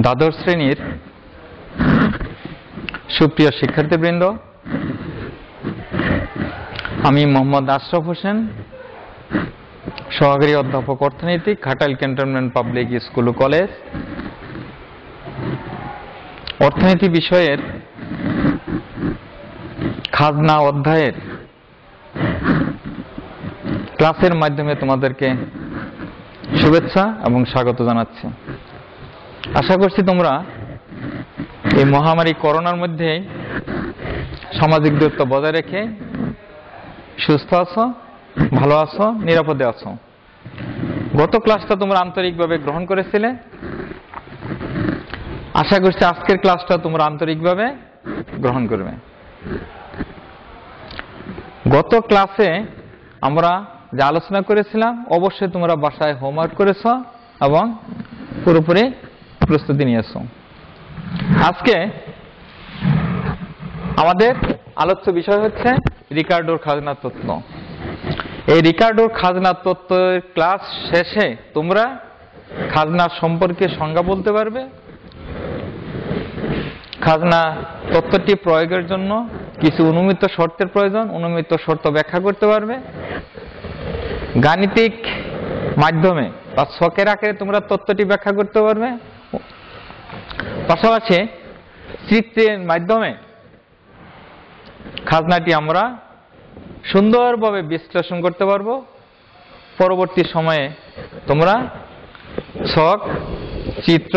দ্বাদশ শ্রেণীর সুপ্রিয় শিক্ষার্থীবৃন্দ, আমি মোহাম্মদ আশরাফ হোসেন, সহকারী অধ্যাপক অর্থনীতি, ঘাটাইল ক্যান্টনমেন্ট পাবলিক স্কুল ও কলেজ। অর্থনীতি বিষয়ের খাজনা অধ্যায়ের ক্লাসের মাধ্যমে তোমাদেরকে শুভেচ্ছা এবং স্বাগত জানাচ্ছি। আশা করছি তোমরা এই মহামারী করোনার মধ্যে সামাজিক দূরত্ব বজায় রেখে সুস্থ আছো, ভালো আছো, নিরাপদে আছো। গত ক্লাসটা তোমরা আন্তরিকভাবে গ্রহণ করেছিলে। আশা করছি আজকের ক্লাসটা তোমরা আন্তরিকভাবে গ্রহণ করবে। গত ক্লাসে আমরা যে আলোচনা করেছিলাম অবশ্যই তোমরা বাসায় হোমওয়ার্ক করেছ এবং পুরোপুরি প্রস্তুতি নিয়েছ। আজকে আমাদের আলোচ্য বিষয় হচ্ছে রিকার্ডোর খাজনা তত্ত্ব। এই রিকার্ডোর খাজনা তত্ত্বের ক্লাস শেষে তোমরা খাজনা সম্পর্কে সংজ্ঞা বলতে পারবে, খাজনা তত্ত্বটি প্রয়োগের জন্য কিছু অনুমিত শর্তের প্রয়োজন, অনুমিত শর্ত ব্যাখ্যা করতে পারবে। গাণিতিক মাধ্যমে বা ছকের আকারে তোমরা তত্ত্বটি ব্যাখ্যা করতে পারবে। পাশাপাশি চিত্রের মাধ্যমে খাজনাটি আমরা সুন্দরভাবে বিশ্লেষণ করতে পারবো। পরবর্তী সময়ে তোমরা ছক, চিত্র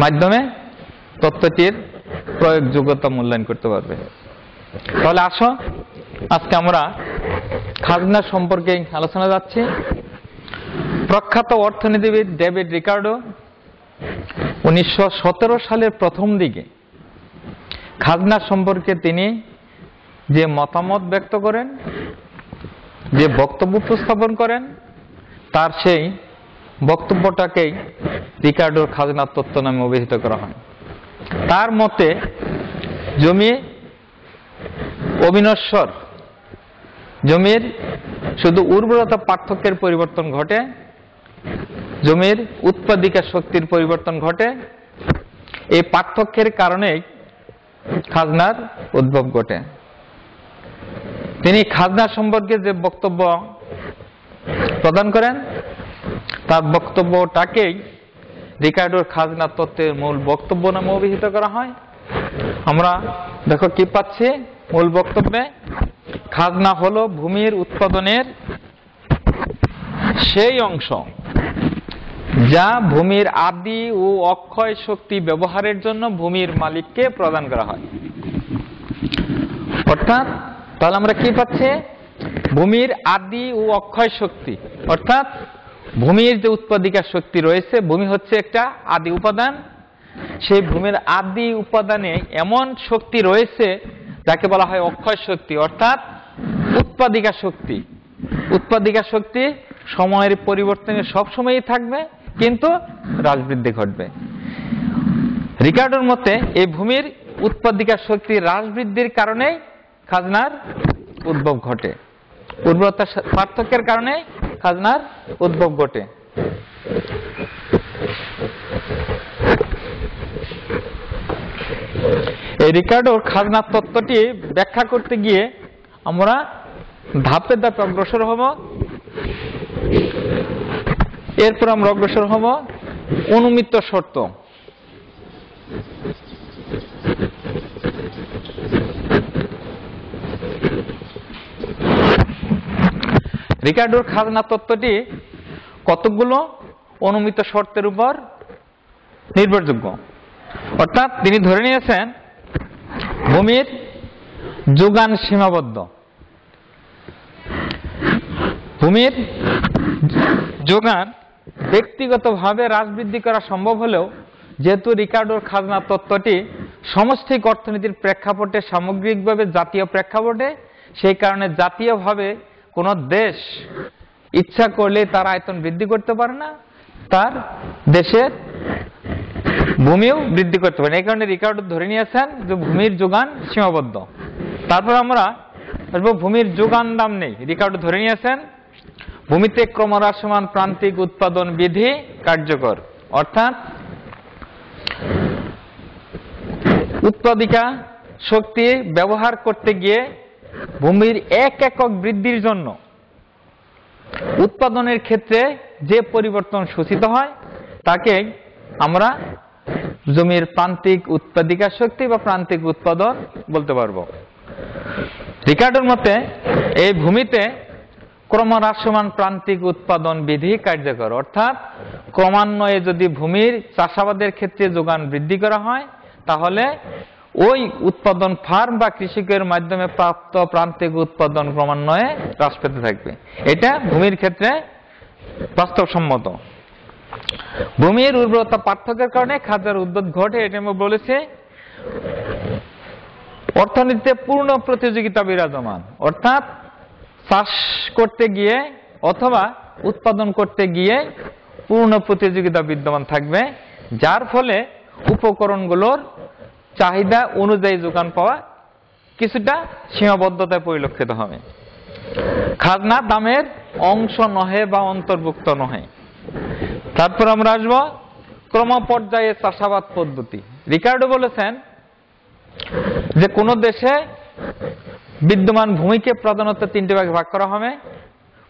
মাধ্যমে তত্ত্বটির প্রয়োগযোগ্যতা মূল্যায়ন করতে পারবে। তাহলে আসো আজকে আমরা খাজনা সম্পর্কে আলোচনা যাচ্ছি। প্রখ্যাত অর্থনীতিবিদ ডেভিড রিকার্ডো 1917 সালের প্রথম দিকে খাজনা সম্পর্কে তিনি যে মতামত ব্যক্ত করেন, যে বক্তব্য উপস্থাপন করেন, তার সেই বক্তব্যটাকেই রিকার্ডোর খাজনা তত্ত্ব নামে অভিহিত করা হয়। তার মতে জমি অবিনশ্বর, জমির শুধু উর্বরতা পার্থক্যের পরিবর্তন ঘটে, জমির উৎপাদিকা শক্তির পরিবর্তন ঘটে। এই পার্থক্যের কারণেই খাজনার উদ্ভব ঘটে। তিনি খাজনা সম্পর্কে যে বক্তব্য প্রদান করেন তার বক্তব্যটাকেই রিকার্ডোর খাজনা তত্ত্বের মূল বক্তব্য নামে অভিহিত করা হয়। আমরা দেখো কি পাচ্ছি মূল বক্তব্যে, খাজনা হলো ভূমির উৎপাদনের সেই অংশ যা ভূমির আদি ও অক্ষয় শক্তি ব্যবহারের জন্য ভূমির মালিককে প্রদান করা হয়। অর্থাৎ তাহলে আমরা কি পাচ্ছি, ভূমির আদি ও অক্ষয় শক্তি, অর্থাৎ ভূমির যে উৎপাদিকা শক্তি রয়েছে, ভূমি হচ্ছে একটা আদি উপাদান। সেই ভূমির আদি উপাদানে এমন শক্তি রয়েছে যাকে বলা হয় অক্ষয় শক্তি, অর্থাৎ উৎপাদিকা শক্তি। উৎপাদিকা শক্তি সময়ের পরিবর্তনে সবসময়ই থাকবে, কিন্তু হ্রাস বৃদ্ধি ঘটবে। রিকার্ডোর মতে এই ভূমির উৎপাদিকা শক্তির হ্রাস বৃদ্ধির কারণেই খাজনার উদ্ভব ঘটে, উর্বরতা পার্থক্যের কারণে খাজনার উদ্ভব ঘটে। এই রিকার্ডোর খাজনা তত্ত্বটি ব্যাখ্যা করতে গিয়ে আমরা ধাপে ধাপে অগ্রসর হব। এরপর আমরা অগ্রসর হব অনুমিত শর্ত। রিকার্ডোর খাজনা তত্ত্বটি কতগুলো অনুমিত শর্তের উপর নির্ভরযোগ্য। অর্থাৎ তিনি ধরে নিয়েছেন ভূমির যোগান সীমাবদ্ধ। ভূমির যোগান ব্যক্তিগতভাবে হ্রাস বৃদ্ধি করা সম্ভব হলেও যেহেতু রিকার্ডোর খাজনা তত্ত্বটি সামষ্টিক অর্থনীতির প্রেক্ষাপটে সামগ্রিকভাবে জাতীয় প্রেক্ষাপটে, সেই কারণে জাতীয়ভাবে কোন দেশ ইচ্ছা করলে তার আয়তন বৃদ্ধি করতে পারে না, তার দেশের ভূমিও বৃদ্ধি করতে পারে। এই কারণে রিকার্ডো ধরে নিয়েছেন যে ভূমির যোগান সীমাবদ্ধ। তারপর আমরা ভূমির যোগান দাম নেই। রিকার্ডো ধরে নিয়েছেন ভূমিতে ক্রমহ্রাসমান প্রান্তিক উৎপাদন বিধি কার্যকর, অর্থাৎ উৎপাদিকা শক্তি ব্যবহার করতে গিয়ে ভূমির 1 একক বৃদ্ধির জন্য উৎপাদনের ক্ষেত্রে যে পরিবর্তন সূচিত হয় তাকে আমরা জমির প্রান্তিক উৎপাদিকা শক্তি বা প্রান্তিক উৎপাদন বলতে পারবো। রিকার্ডোর মতে এই ভূমিতে ক্রমহ্রাসমান প্রান্তিক উৎপাদন বিধি কার্যকর, অর্থাৎ ক্রমান্বয়ে যদি ভূমির চাষাবাদের ক্ষেত্রে যোগান বৃদ্ধি করা হয় তাহলে ওই উৎপাদন ফার্ম বা কৃষকের মাধ্যমে প্রাপ্ত প্রান্তিক উৎপাদন ক্রমান্বয়ে হ্রাস পেতে থাকবে। এটা ভূমির ক্ষেত্রে বাস্তবসম্মত। ভূমির উর্বরতা পার্থক্যের কারণে খাদ্যের উদ্ভব ঘটে, এটা আমি বলেছি। অর্থনীতিতে পূর্ণ প্রতিযোগিতা বিরাজমান, অর্থাৎ চাষ করতে গিয়ে অথবা উৎপাদন করতে গিয়ে পূর্ণ প্রতিযোগিতা বিদ্যমান থাকবে, যার ফলে উপকরণগুলোর চাহিদা অনুযায়ী যোগান পাওয়া কিছুটা সীমাবদ্ধতায় পরিলক্ষিত হবে। খাজনা দামের অংশ নহে বা অন্তর্ভুক্ত নহে। তারপর আমরা আসব ক্রমপর্যায়ে চাষাবাদ পদ্ধতি। রিকার্ডো বলেছেন যে কোন দেশে বিদ্যমান ভূমিকে প্রধানত 3টে ভাগে ভাগ করা হবে: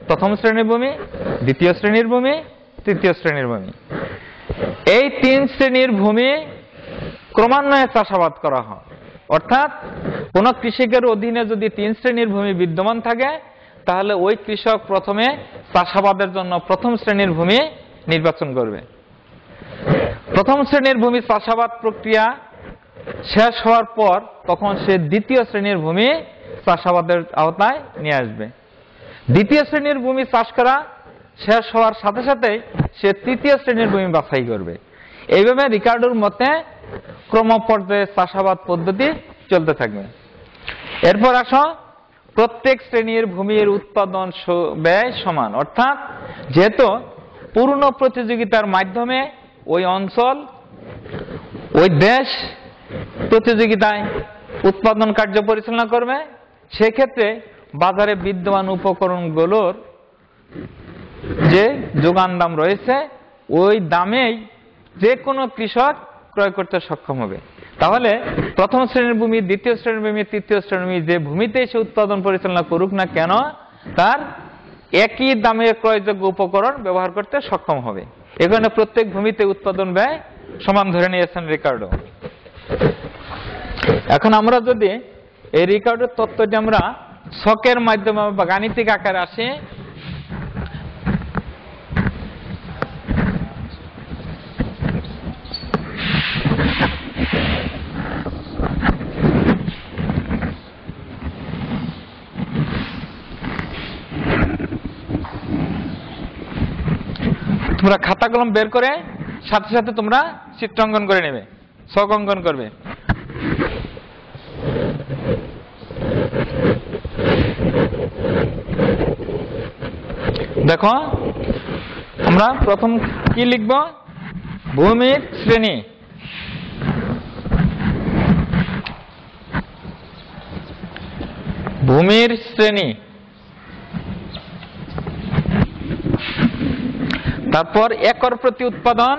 প্রথম শ্রেণীর ভূমি, দ্বিতীয় শ্রেণীর ভূমি, তৃতীয় শ্রেণীর ভূমি। এই 3 শ্রেণীর ভূমি ক্রমান্বয়ে চাষাবাদ করা হয়, অর্থাৎ কোন কৃষকের অধীনে যদি 3 শ্রেণীর ভূমি বিদ্যমান থাকে তাহলে ওই কৃষক প্রথমে চাষাবাদের জন্য প্রথম শ্রেণীর ভূমি নির্বাচন করবে। প্রথম শ্রেণীর ভূমি চাষাবাদ প্রক্রিয়া শেষ হওয়ার পর তখন সে দ্বিতীয় শ্রেণীর ভূমি চাষাবাদের আওতায় নিয়ে আসবে। দ্বিতীয় শ্রেণীর ভূমি চাষ করা শেষ হওয়ার সাথে সাথে সে তৃতীয় শ্রেণীর ভূমি বাছাই করবে। এইভাবে রিকার্ডোর মতে ক্রমপর্যায়ে চাষাবাদ পদ্ধতি চলতে থাকবে। এরপর আসো প্রত্যেক শ্রেণীর ভূমির উৎপাদন ব্যয় সমান, অর্থাৎ যেহেতু পূর্ণ প্রতিযোগিতার মাধ্যমে ওই অঞ্চল ওই দেশ প্রতিযোগিতায় উৎপাদন কার্য পরিচালনা করবে, সেক্ষেত্রে বাজারে বিদ্যমান উপকরণগুলোর যে যোগান দাম রয়েছে ওই দামেই যে কোনো কৃষক ক্রয় করতে সক্ষম হবে। তাহলে প্রথম শ্রেণীর ভূমি, দ্বিতীয় শ্রেণীর ভূমি, তৃতীয় শ্রেণীর ভূমি যে ভূমিতে সে উৎপাদন পরিচালনা করুক না কেন তার একই দামে ক্রয়যোগ্য উপকরণ ব্যবহার করতে সক্ষম হবে। এখানে প্রত্যেক ভূমিতে উৎপাদন ব্যয় সমান ধরে নিয়েছেন রিকার্ডো। এখন আমরা যদি এই রিকার্ডোর তত্ত্বটি আমরা ছকের মাধ্যমে বা গাণিতিক আকারে আসি, তোমরা খাতা কলম বের করে সাথে সাথে তোমরা চিত্রাঙ্কন করে নেবে, ছক অঙ্কন করবে। দেখো আমরা প্রথম কি লিখব? ভূমির শ্রেণী। ভূমির শ্রেণী, তারপর একর প্রতি উৎপাদন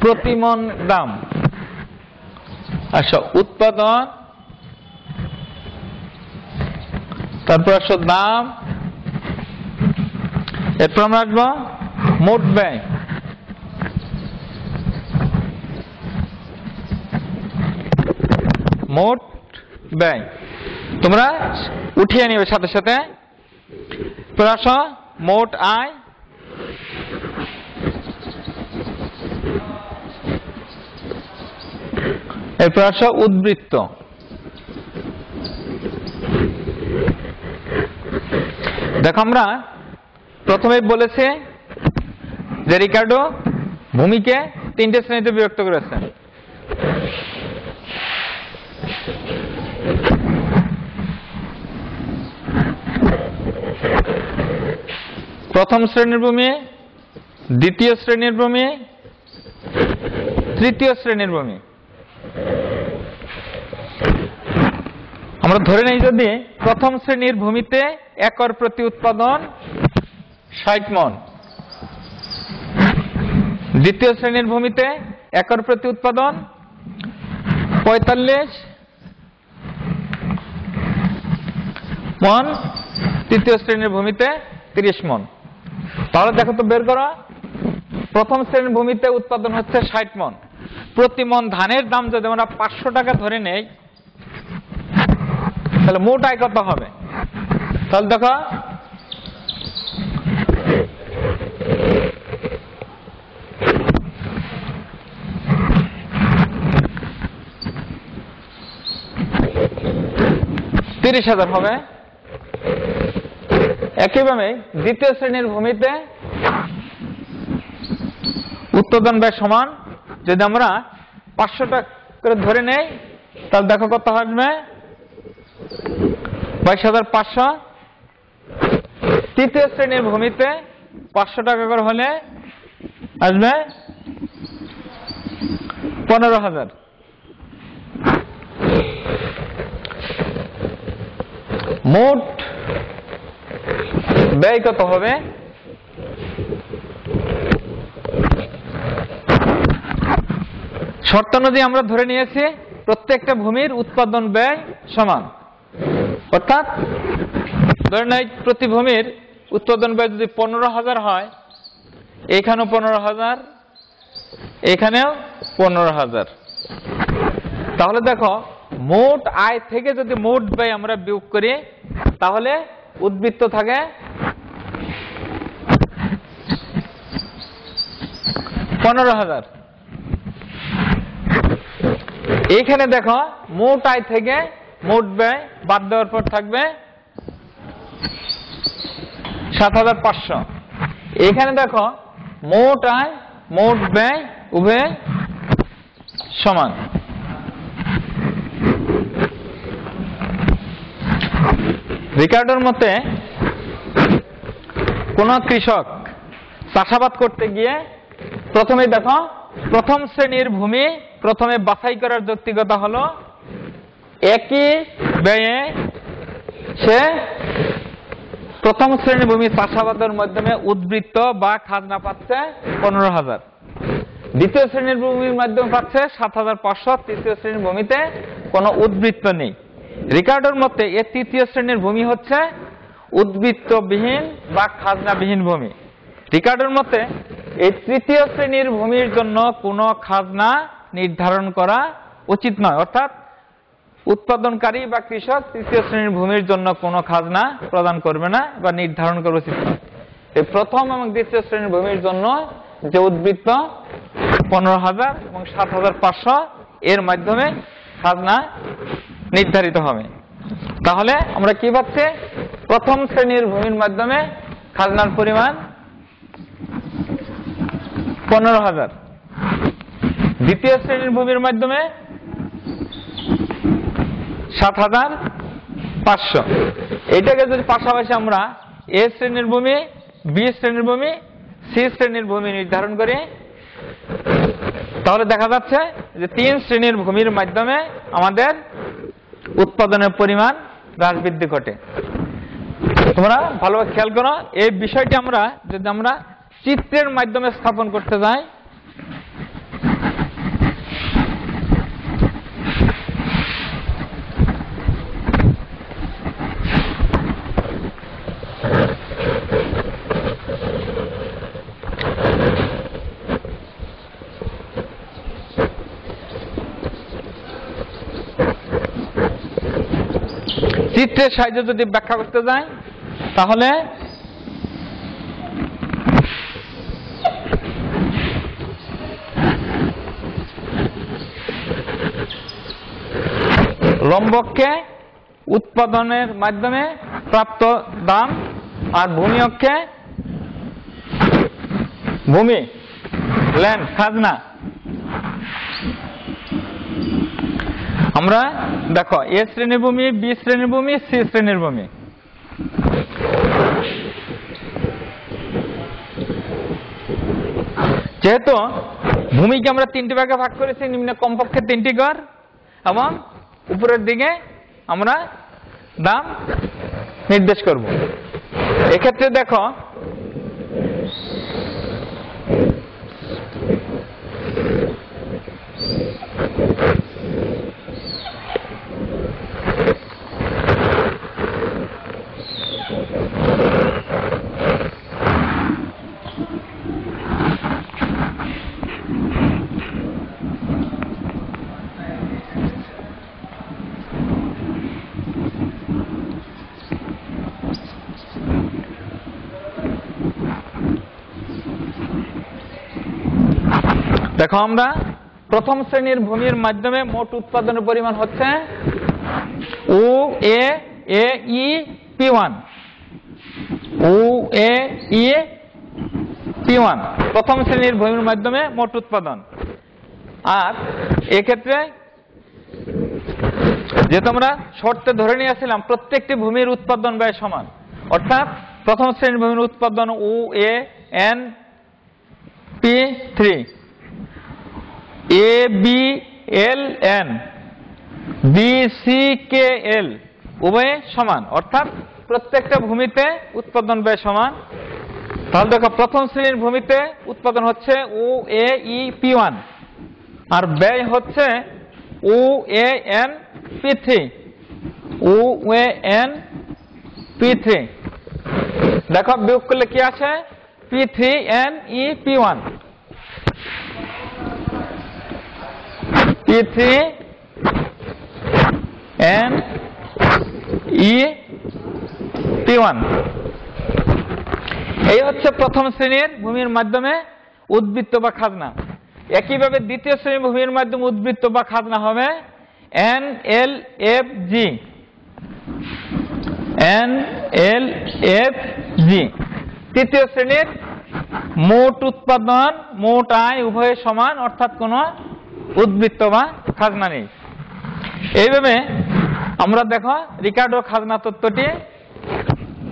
প্রতি মন দাম। আচ্ছা, উৎপাদন, তারপর আসো দাম, এরপর আমরা আসবো মোট ব্যয়। মোট ব্যয় তোমরা উঠিয়ে নিবে সাথে সাথে। এরপর আসো মোট আয়, এরপর আসো উদ্বৃত্ত। দেখো আমরা প্রথমে বলেছে যে রিকার্ডো ভূমিকে 3টে শ্রেণীতে বিভক্ত করেছেন। প্রথম শ্রেণীর ভূমি, দ্বিতীয় শ্রেণীর ভূমি, তৃতীয় শ্রেণীর ভূমি। আমরা ধরে নেই যদি প্রথম শ্রেণীর ভূমিতে একর প্রতি উৎপাদন 60 মণ, দ্বিতীয় শ্রেণীর ভূমিতে একর প্রতি উৎপাদন 45 মন, তৃতীয় শ্রেণীর ভূমিতে 30 মন। তাহলে দেখো তো বের করো, প্রথম শ্রেণীর ভূমিতে উৎপাদন হচ্ছে 60 মন। প্রতি মন ধানের দাম যদি আমরা 500 টাকা ধরে নেই, তাহলে মোট আয় কত হবে? তাহলে দেখো, $30,000 হবে। একইভাবে দ্বিতীয় শ্রেণীর ভূমিতে উৎপাদন ব্যয় সমান যদি আমরা 500 টাকা করে ধরে নেই, তাহলে দেখো কত আসবে, 22,500। তৃতীয় শ্রেণীর ভূমিতে 500 টাকা করে হলে আসবে 15,000। মোট ব্যয় কত হবে? শর্ত অনুযায়ী আমরা ধরে নিয়েছি প্রত্যেকটা ভূমির উৎপাদন ব্যয় সমান, অর্থাৎ ধরে নেই প্রতি ভূমির উৎপাদন ব্যয় যদি 15,000 হয়, এখানেও 15,000, এখানেও 15,000। তাহলে দেখো, মোট আয় থেকে যদি মোট ব্যয় আমরা বিয়োগ করি, তাহলে উদ্বৃত্ত থাকে 15,000। এইখানে দেখো, মোট আয় থেকে মোট ব্যয় বাদ দেওয়ার পর থাকবে 7,500। এখানে দেখো, মোট আয় মোট ব্যয় উভয় সমান। রিকার্ডোর মতে কোন কৃষক চাষাবাদ করতে গিয়ে প্রথমে দেখো, প্রথম শ্রেণীর ভূমি প্রথমে বাছাই করার যৌক্তিকতা হলো একই ব্যয়ে সে প্রথম শ্রেণীর ভূমি চাষাবাদের মাধ্যমে উদ্বৃত্ত বা খাজনা পাচ্ছে 15,000, দ্বিতীয় শ্রেণীর ভূমির মাধ্যমে পাচ্ছে 7,500, তৃতীয় শ্রেণীর ভূমিতে কোনো উদ্বৃত্ত নেই। রিকার্ডোর মতে এর তৃতীয় শ্রেণীর ভূমি হচ্ছে উদ্বৃত্তবিহীন বা খাজনাবিহীন ভূমি। রিকার্ডোর মতে এই তৃতীয় শ্রেণীর ভূমির জন্য কোনো খাজনা নির্ধারণ করা উচিত নয়, অর্থাৎ উৎপাদনকারী বা কৃষক তৃতীয় শ্রেণীর ভূমির জন্য কোনো খাজনা প্রদান করবে না বা নির্ধারণ করা উচিত নয়। এই প্রথম এবং দ্বিতীয় শ্রেণীর ভূমির জন্য যে উদ্বৃত্ত 15,000 এবং 7,500 এর মাধ্যমে খাজনা নির্ধারিত হবে। তাহলে আমরা কি পাচ্ছি? প্রথম শ্রেণীর ভূমির মাধ্যমে খাজনার পরিমাণ 15,000, দ্বিতীয় শ্রেণীর ভূমির মাধ্যমে 7,500। এটাকে যদি পাশাপাশি আমরা এ শ্রেণীর ভূমি, বি শ্রেণীর ভূমি, সি শ্রেণীর ভূমি নির্ধারণ করি, তাহলে দেখা যাচ্ছে যে 3 শ্রেণীর ভূমির মাধ্যমে আমাদের উৎপাদনের পরিমাণ হ্রাস বৃদ্ধি ঘটে। তোমরা ভালোভাবে খেয়াল করো, এই বিষয়টি আমরা যদি আমরা চিত্রের মাধ্যমে স্থাপন করতে যাই, চিত্রের সাহায্যে যদি ব্যাখ্যা করতে যাই, তাহলে লম্বককে উৎপাদনের মাধ্যমে প্রাপ্ত দাম আর ভূমিয়ককে ভূমি ল্যান্ড খাজনা। আমরা দেখো, এ শ্রেণীর ভূমি, বি শ্রেণীর ভূমি, সি শ্রেণীর ভূমি। যেহেতু ভূমিকে আমরা 3টি ভাগে ভাগ করেছি, নিম্ন কমপক্ষে 3টি ঘর এবং উপরের দিকে আমরা দাম নির্দেশ করব। এক্ষেত্রে দেখো, দেখো আমরা প্রথম শ্রেণীর ভূমির মাধ্যমে মোট উৎপাদনের পরিমাণ হচ্ছে ও এ ই P1 ও এ ই P1 প্রথম শ্রেণীর ভূমির মাধ্যমে মোট উৎপাদন। আর এক্ষেত্রে যে তোমরা শর্তে ধরে নিয়েছিলাম প্রত্যেকটি ভূমির উৎপাদন ব্যয় সমান, অর্থাৎ প্রথম শ্রেণীর ভূমির উৎপাদন ও A N P3 A B L N B C K L উভয়ে সমান, অর্থাৎ প্রত্যেকটা ভূমিতে উৎপাদন ব্যয় সমান। তাহলে দেখো প্রথম শ্রেণীর ভূমিতে উৎপাদন হচ্ছে ও এ ই P1 আর ব্যয় হচ্ছে ও A N P3 O A N P3। দেখো বিয়োগ করলে কি আছে P3 N E P1 P3 N E P1। এই হচ্ছে প্রথম শ্রেণীর ভূমির মাধ্যমে উদ্বৃত্ত বা খাজনা। একইভাবে দ্বিতীয় শ্রেণীর ভূমির মাধ্যমে উদ্বৃত্ত বা খাজনা হবে NLFG NLFG। তৃতীয় শ্রেণীর মোট উৎপাদন মোট আয় উভয় সমান, অর্থাৎ কোনো উদ্বৃত্ত বা খাজনা নেই। এইভাবে আমরা দেখো রিকার্ডো খাজনা তত্ত্বটি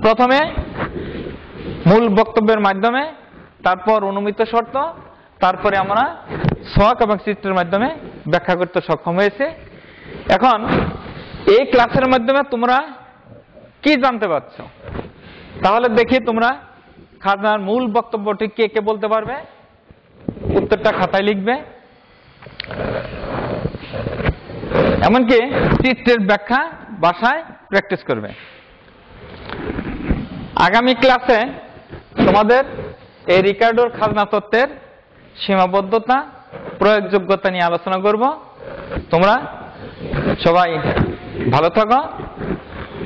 প্রথমে মূল বক্তব্যের মাধ্যমে, তারপর অনুমিত শর্ত, তারপরে আমরা ছক এবং চিত্রের মাধ্যমে ব্যাখ্যা করতে সক্ষম হয়েছে। এখন এই ক্লাসের মাধ্যমে তোমরা কি জানতে পারছো? তাহলে দেখি তোমরা খাজনার মূল বক্তব্যটি কে কে বলতে পারবে? উত্তরটা খাতায় লিখবে, এমনকি চিত্রের ব্যাখ্যা বাসায় প্র্যাকটিস করবে। আগামী ক্লাসে তোমাদের এই রিকার্ডোর খাজনা তত্ত্বের সীমাবদ্ধতা, প্রয়োগযোগ্যতা নিয়ে আলোচনা করব। তোমরা সবাই ভালো থাকো,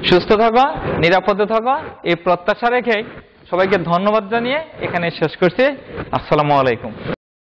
সুস্থ থাকো, নিরাপদে থাকো, এই প্রত্যাশা রেখে সবাইকে ধন্যবাদ জানিয়ে এখানে শেষ করছি। আসসালামু আলাইকুম।